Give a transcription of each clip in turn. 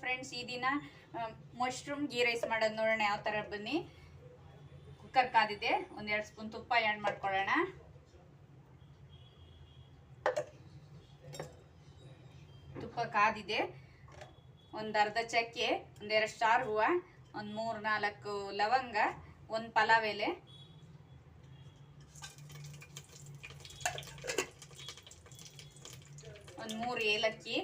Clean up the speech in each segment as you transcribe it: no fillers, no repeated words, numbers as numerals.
Friends, ಈ ದಿನ mushroom ghee rice ಮಾಡೋದು ನೋಡೋಣ. ಯಾವ ಥರ ಬನ್ನಿ. ಕುಕ್ಕರ್ ಕಾದಿದೆ, 1-2 ಸ್ಪೂನ್ ತುಪ್ಪ ಆ್ಯಡ್ ಮಾಡ್ಕೊಳ್ಳೋಣ. ತುಪ್ಪ ಕಾದಿದೆ. ಒಂದು ಅರ್ಧ ಚಕ್ಕೆ, 1-2 ಸ್ಟಾರ್ ಹೂವು, ಒಂದು 3-4 ಲವಂಗ, ಒಂದು ಪಲಾವ್ ಎಲೆ, ಒಂದು 3 ಏಲಕ್ಕಿ,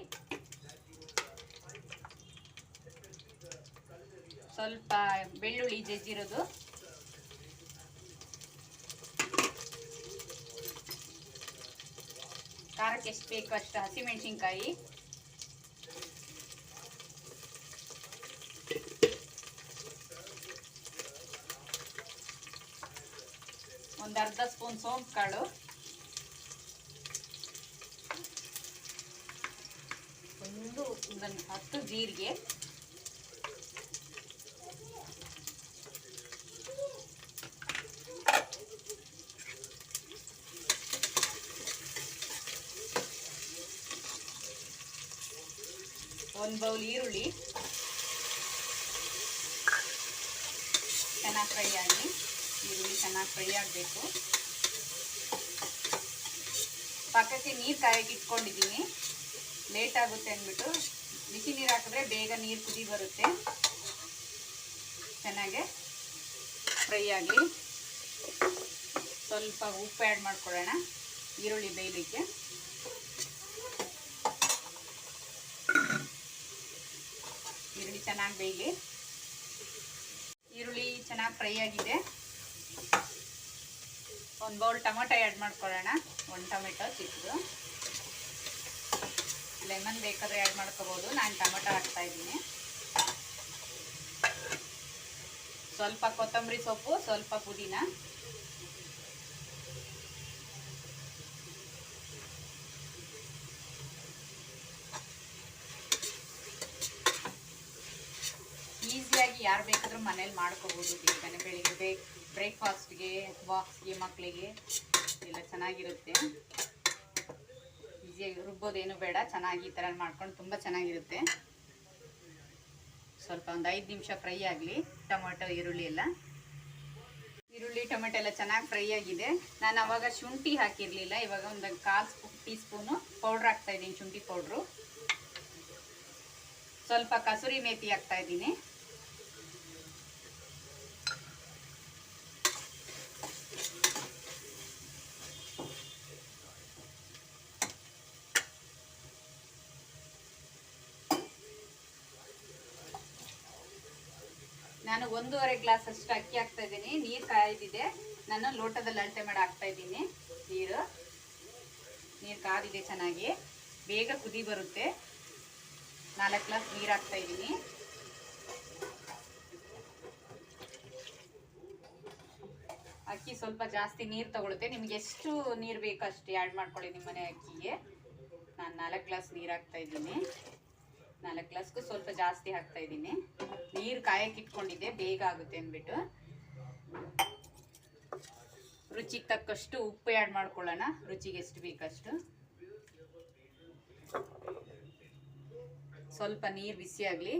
ಸ್ವಲ್ಪ ಬೆಳ್ಳುಳ್ಳಿ ಜಜ್ಜಿರೋದು, ಖಾರಕ್ಕೆ ಎಷ್ಟು ಬೇಕು ಅಷ್ಟು ಹಸಿಮೆಣಸಿನ್ಕಾಯಿ, ಒಂದು ಅರ್ಧ ಸ್ಪೂನ್ ಸೋಂಪು ಕಾಳು, ಒಂದು 10 ಜೀರಿಗೆ, ಒಂದು ಬೌಲ್ ಈರುಳ್ಳಿ ಚೆನ್ನಾಗಿ ಫ್ರೈ ಆಗಿ, ಈರುಳ್ಳಿ ಚೆನ್ನಾಗಿ ಫ್ರೈ ಆಗಬೇಕು. ಪಕ್ಕಕ್ಕೆ ನೀರು ಕಾಯಕ್ಕೆ ಇಟ್ಕೊಂಡಿದ್ದೀನಿ, ಲೇಟ್ ಆಗುತ್ತೆ ಅಂದ್ಬಿಟ್ಟು. ಬಿಸಿ ನೀರು ಹಾಕಿದ್ರೆ ಬೇಗ ನೀರು ಕುದಿ ಬರುತ್ತೆ. ಚೆನ್ನಾಗೆ ಫ್ರೈ ಆಗಲಿ. ಸ್ವಲ್ಪ ಉಪ್ಪು ಆ್ಯಡ್ ಮಾಡ್ಕೊಳ್ಳೋಣ ಈರುಳ್ಳಿ ಬೇಯಲಿಕ್ಕೆ. ಈರುಳ್ಳಿ ಚೆನ್ನಾಗಿ ಬೇಯಲಿ. ಈರುಳ್ಳಿ ಚೆನ್ನಾಗಿ ಫ್ರೈ ಆಗಿದೆ. ಒಂದು ಬೌಲ್ ಟೊಮೊಟೊ ಆ್ಯಡ್ ಮಾಡ್ಕೊಳ್ಳೋಣ. 1 ಟೊಮೆಟೊ ಚಿಕ್ಕದು, ಲೆಮನ್ ಬೇಕಾದರೆ ಆ್ಯಡ್ ಮಾಡ್ಕೋಬೋದು. ನಾನು ಟೊಮೊಟೊ ಹಾಕ್ತಾ ಇದ್ದೀನಿ. ಸ್ವಲ್ಪ ಕೊತ್ತಂಬರಿ ಸೊಪ್ಪು, ಸ್ವಲ್ಪ ಪುದೀನ, ಈಸಿಯಾಗಿ ಯಾರು ಬೇಕಾದರೂ ಮನೇಲಿ ಮಾಡ್ಕೋಬೋದು. ಬೇಗನೆ ಬೆಳಿಗ್ಗೆ ಬ್ರೇಕ್ಫಾಸ್ಟ್ಗೆ, ಬಾಕ್ಸ್ಗೆ, ಮಕ್ಕಳಿಗೆ ಎಲ್ಲ ಚೆನ್ನಾಗಿರುತ್ತೆ. ಈಸಿಯಾಗಿ ರುಬ್ಬೋದೇನು ಬೇಡ, ಚೆನ್ನಾಗಿ ಈ ಥರ ಮಾಡ್ಕೊಂಡು ತುಂಬ ಚೆನ್ನಾಗಿರುತ್ತೆ. ಸ್ವಲ್ಪ ಒಂದು 5 ನಿಮಿಷ ಫ್ರೈ ಆಗಲಿ ಟೊಮೊಟೊ ಈರುಳ್ಳಿ ಎಲ್ಲ. ಈರುಳ್ಳಿ ಟೊಮೆಟೊ ಎಲ್ಲ ಚೆನ್ನಾಗಿ ಫ್ರೈ ಆಗಿದೆ. ನಾನು ಅವಾಗ ಶುಂಠಿ ಹಾಕಿರಲಿಲ್ಲ, ಇವಾಗ ಒಂದು 1/4 ಟೀ ಸ್ಪೂನು ಪೌಡ್ರ್ ಹಾಕ್ತಾ ಇದ್ದೀನಿ, ಶುಂಠಿ ಪೌಡ್ರು. ಸ್ವಲ್ಪ ಕಸೂರಿ ಮೇಥಿ ಹಾಕ್ತಾ ಇದ್ದೀನಿ. ನಾನು 1.5 ಗ್ಲಾಸ್ ಅಷ್ಟು ಅಕ್ಕಿ ಹಾಕ್ತಾ ಇದ್ದೀನಿ. ನೀರು ಕಾಯ್ದಿದೆ, ನಾನು ಲೋಟದಲ್ಲಿ ಅಳತೆ ಮಾಡಿ ಹಾಕ್ತಾ ಇದ್ದೀನಿ. ನೀರು ಕಾದಿದೆ ಚೆನ್ನಾಗಿ, ಬೇಗ ಕುದಿ ಬರುತ್ತೆ. 4 ಗ್ಲಾಸ್ ನೀರು ಹಾಕ್ತಾ ಇದ್ದೀನಿ. ಅಕ್ಕಿ ಸ್ವಲ್ಪ ಜಾಸ್ತಿ ನೀರು ತಗೊಳುತ್ತೆ. ನಿಮ್ಗೆ ಎಷ್ಟು ನೀರು ಬೇಕು ಅಷ್ಟು ಆ್ಯಡ್ ಮಾಡ್ಕೊಳ್ಳಿ ನಿಮ್ಮನೆ ಅಕ್ಕಿಗೆ. ನಾನು 4 ಗ್ಲಾಸ್ ನೀರು ಹಾಕ್ತಾ ಇದ್ದೀನಿ. 4 ಗ್ಲಾಸ್ಗೂ ಸ್ವಲ್ಪ ಜಾಸ್ತಿ ಹಾಕ್ತಾ ಇದ್ದೀನಿ. ನೀರು ಕಾಯಕ್ಕೆ ಇಟ್ಕೊಂಡಿದ್ದೆ, ಬೇಗ ಆಗುತ್ತೆ ಅಂದ್ಬಿಟ್ಟು. ರುಚಿಗೆ ತಕ್ಕಷ್ಟು ಉಪ್ಪು ಆ್ಯಡ್ ಮಾಡ್ಕೊಳ್ಳೋಣ, ರುಚಿಗೆ ಎಷ್ಟು ಬೇಕಷ್ಟು. ಸ್ವಲ್ಪ ನೀರು ಬಿಸಿ ಆಗಲಿ.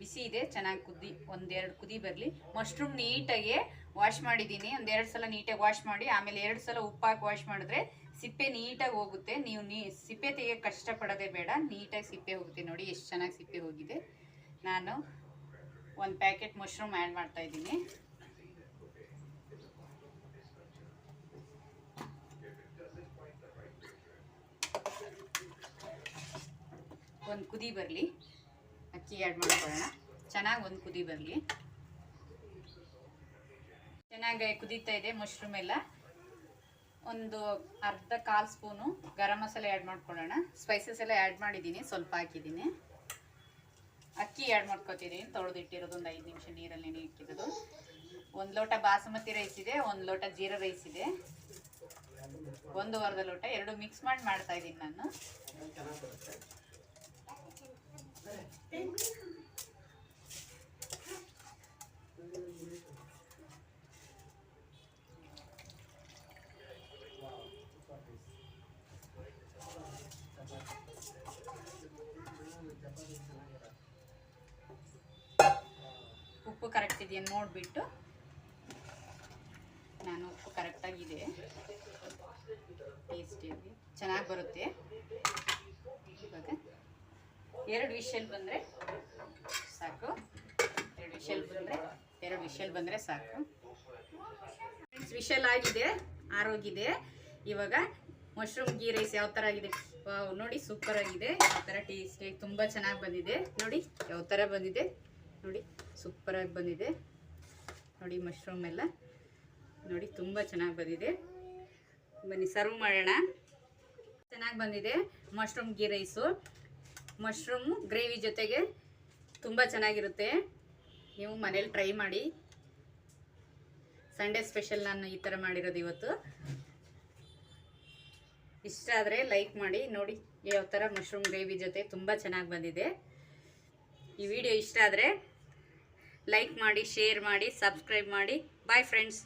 ಬಿಸಿ ಇದೆ, ಚೆನ್ನಾಗಿ ಕುದಿ 1-2 ಕುದಿ ಬರಲಿ. ಮಶ್ರೂಮ್ ನೀಟಾಗಿ ವಾಶ್ ಮಾಡಿದ್ದೀನಿ. 1-2 ಸಲ ನೀಟಾಗಿ ವಾಶ್ ಮಾಡಿ, ಆಮೇಲೆ 2 ಸಲ ಉಪ್ಪು ಹಾಕಿ ವಾಶ್ ಮಾಡಿದ್ರೆ ಸಿಪ್ಪೆ ನೀಟಾಗಿ ಹೋಗುತ್ತೆ. ನೀವು ಸಿಪ್ಪೆ ತೆಗಿಯೋಕ್ಕೆ ಕಷ್ಟಪಡೋದೇ ಬೇಡ, ನೀಟಾಗಿ ಸಿಪ್ಪೆ ಹೋಗುತ್ತೆ. ನೋಡಿ ಎಷ್ಟು ಚೆನ್ನಾಗಿ ಸಿಪ್ಪೆ ಹೋಗಿದೆ. ನಾನು 1 ಪ್ಯಾಕೆಟ್ ಮಶ್ರೂಮ್ ಆ್ಯಡ್ ಮಾಡ್ತಾ ಇದ್ದೀನಿ. ಒಂದು ಕುದಿ ಬರಲಿ, ಅಕ್ಕಿ ಆ್ಯಡ್ ಮಾಡ್ಕೊಳ್ಳೋಣ. ಚೆನ್ನಾಗಿ ಒಂದು ಕುದಿ ಬರಲಿ. ಚೆನ್ನಾಗಿ ಕುದೀತಾ ಇದೆ ಮಶ್ರೂಮ್ ಎಲ್ಲ. ಒಂದು ಅರ್ಧ ಸ್ಪೂನು ಗರಂ ಮಸಾಲೆ ಆ್ಯಡ್ ಮಾಡ್ಕೊಳ್ಳೋಣ. ಸ್ಪೈಸಸ್ ಎಲ್ಲ ಆ್ಯಡ್ ಮಾಡಿದ್ದೀನಿ, ಸ್ವಲ್ಪ ಹಾಕಿದ್ದೀನಿ. ಅಕ್ಕಿ ಆ್ಯಡ್ ಮಾಡ್ಕೊತಿದ್ದೀನಿ, ತೊಳೆದಿಟ್ಟಿರೋದು. ಒಂದು 5 ನಿಮಿಷ ನೀರಲ್ಲಿ ನೆನೆ ಇಟ್ಟಿರೋದು. 1 ಲೋಟ ಬಾಸುಮತಿ ರೈಸ್ ಇದೆ, 1 ಲೋಟ ಜೀರಾ ರೈಸ್ ಇದೆ, 1/2 ಲೋಟ. 2 ಮಿಕ್ಸ್ ಮಾಡಿ ಮಾಡ್ತಾ ಇದ್ದೀನಿ ನಾನು. ಚೆನ್ನಾಗಿದೆಯಾ ನೋಡಿಬಿಟ್ಟು ನಾನು ಉಪ್ಪು ಕರೆಕ್ಟಾಗಿದೆ, ಟೇಸ್ಟಿಯಾಗಿ ಚೆನ್ನಾಗಿ ಬರುತ್ತೆ. ಇವಾಗ 2 ವಿಷಲ್ ಬಂದರೆ ಸಾಕು, 2 ವಿಷಲ್ ಬಂದರೆ ಸಾಕು. ಫ್ರೆಂಡ್ಸ್, ವಿಷಲ್ ಆಗಿದೆ, ಆರೋಗಿದೆ. ಇವಾಗ ಮಶ್ರೂಮ್ ಗೀ ರೈಸ್ ಯಾವ ಥರ ಆಗಿದೆ, ವಾವ್ ನೋಡಿ ಸೂಪರ್ ಆಗಿದೆ. ಯಾವ ಥರ ಟೇಸ್ಟಿ ತುಂಬ ಚೆನ್ನಾಗಿ ಬಂದಿದೆ. ನೋಡಿ ಯಾವ ಥರ ಬಂದಿದೆ, ನೋಡಿ ಸೂಪರಾಗಿ ಬಂದಿದೆ. ನೋಡಿ ಮಶ್ರೂಮ್ ಎಲ್ಲ ನೋಡಿ ತುಂಬ ಚೆನ್ನಾಗಿ ಬಂದಿದೆ. ಬನ್ನಿ ಸರ್ವ್ ಮಾಡೋಣ. ಚೆನ್ನಾಗಿ ಬಂದಿದೆ mushroom ghee rice. Mushroom gravy ಜೊತೆಗೆ ತುಂಬ ಚೆನ್ನಾಗಿರುತ್ತೆ. ನೀವು ಮನೇಲಿ ಟ್ರೈ ಮಾಡಿ. ಸಂಡೇ ಸ್ಪೆಷಲ್ ನಾನು ಈ ಥರ ಮಾಡಿರೋದು ಇವತ್ತು. ಇಷ್ಟ ಆದರೆ ಲೈಕ್ ಮಾಡಿ. ನೋಡಿ ಯಾವ ಥರ ಮಶ್ರೂಮ್ ಗ್ರೇವಿ ಜೊತೆ ತುಂಬ ಚೆನ್ನಾಗಿ ಬಂದಿದೆ. ಈ ವಿಡಿಯೋ ಇಷ್ಟ ಆದರೆ ಲೈಕ್ ಮಾಡಿ, ಶೇರ್ ಮಾಡಿ, ಸಬ್ಸ್ಕ್ರೈಬ್ ಮಾಡಿ. Bye friends.